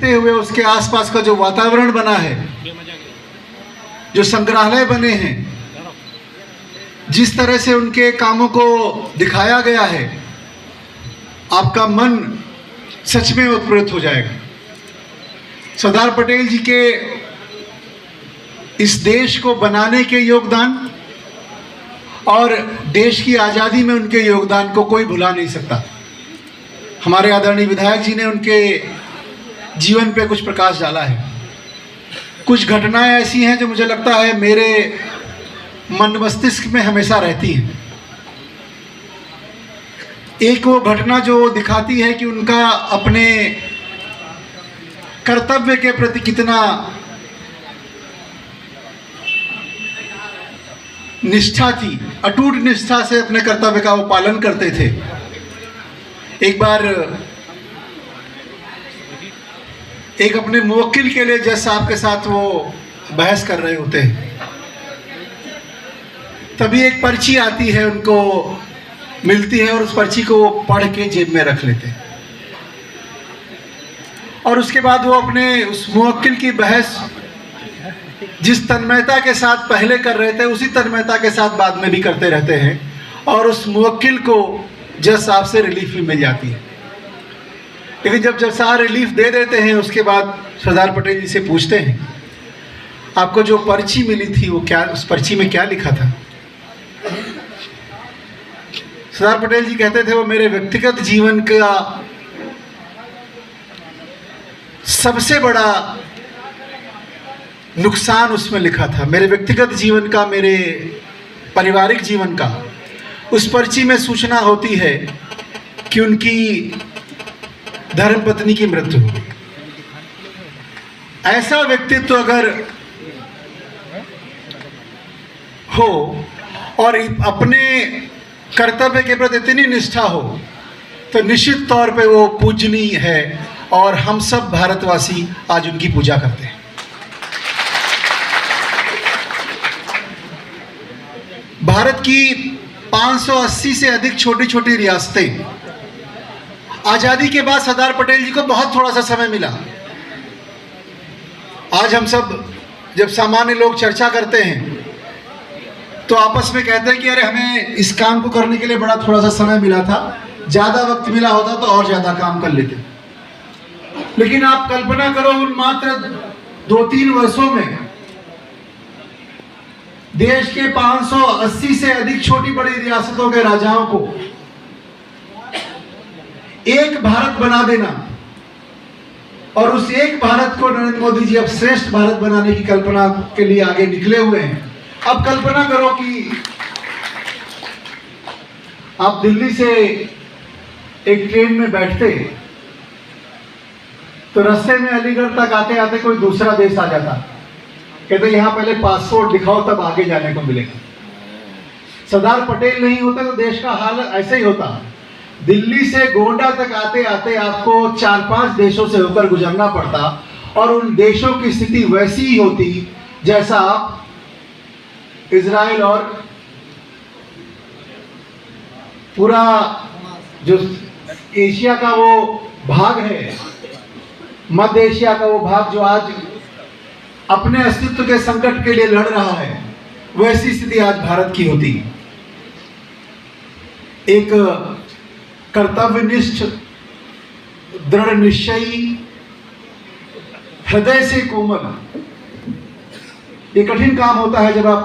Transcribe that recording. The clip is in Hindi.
देखते हुए उसके आसपास का जो वातावरण बना है, जो संग्रहालय बने हैं, जिस तरह से उनके कामों को दिखाया गया है, आपका मन सच में उत्प्रेरित हो जाएगा। सरदार पटेल जी के इस देश को बनाने के योगदान और देश की आज़ादी में उनके योगदान को कोई भुला नहीं सकता। हमारे आदरणीय विधायक जी ने उनके जीवन पे कुछ प्रकाश डाला है। कुछ घटनाएं ऐसी हैं जो मुझे लगता है मेरे मन मस्तिष्क में हमेशा रहती हैं। एक वो घटना जो दिखाती है कि उनका अपने कर्तव्य के प्रति कितना निष्ठा थी, अटूट निष्ठा से अपने कर्तव्य का वो पालन करते थे। एक बार एक अपने मुवक्किल के लिए जज साहब के साथ वो बहस कर रहे होते हैं, तभी एक पर्ची आती है, उनको मिलती है और उस पर्ची को वो पढ़ के जेब में रख लेते हैं। और उसके बाद वो अपने उस मुवक्किल की बहस जिस तन्मयता के साथ पहले कर रहे थे उसी तन्मयता के साथ बाद में भी करते रहते हैं और उस मुवक्किल को जज साहब से रिलीफ भी मिल जाती है। लेकिन जब जज साहब रिलीफ दे देते हैं उसके बाद सरदार पटेल जी से पूछते हैं, आपको जो पर्ची मिली थी वो क्या, उस पर्ची में क्या लिखा था? सरदार पटेल जी कहते थे वो मेरे व्यक्तिगत जीवन का सबसे बड़ा नुकसान उसमें लिखा था, मेरे व्यक्तिगत जीवन का, मेरे पारिवारिक जीवन का। उस पर्ची में सूचना होती है कि उनकी धर्मपत्नी की मृत्यु हो गई। ऐसा व्यक्तित्व अगर हो और अपने कर्तव्य के प्रति इतनी निष्ठा हो तो निश्चित तौर पे वो पूजनीय है और हम सब भारतवासी आज उनकी पूजा करते हैं। भारत की 580 से अधिक छोटी छोटी रियासतें, आज़ादी के बाद सरदार पटेल जी को बहुत थोड़ा सा समय मिला। आज हम सब जब सामान्य लोग चर्चा करते हैं तो आपस में कहते हैं कि अरे हमें इस काम को करने के लिए बड़ा थोड़ा सा समय मिला था, ज़्यादा वक्त मिला होता तो और ज़्यादा काम कर लेते। लेकिन आप कल्पना करो उन मात्र 2-3 वर्षों में देश के 580 से अधिक छोटी बड़ी रियासतों के राजाओं को एक भारत बना देना, और उस एक भारत को नरेंद्र मोदी जी अब श्रेष्ठ भारत बनाने की कल्पना के लिए आगे निकले हुए हैं। अब कल्पना करो कि आप दिल्ली से एक ट्रेन में बैठते तो रास्ते में अलीगढ़ तक आते आते कोई दूसरा देश आ जाता, कहते यहाँ पहले पासपोर्ट दिखाओ तब आगे जाने को मिलेगा। सरदार पटेल नहीं होते तो देश का हाल ऐसे ही होता। दिल्ली से गोंडा तक आते आते आपको 4-5 देशों से होकर गुजरना पड़ता और उन देशों की स्थिति वैसी ही होती जैसा आप इजराइल और पूरा जो एशिया का वो भाग है, मध्य एशिया का वो भाग जो आज अपने अस्तित्व के संकट के लिए लड़ रहा है, वैसी स्थिति आज भारत की होती। एक कर्तव्यनिष्ठ, दृढ़ निश्चयी, हृदय से कोमल, ये कठिन काम होता है जब आप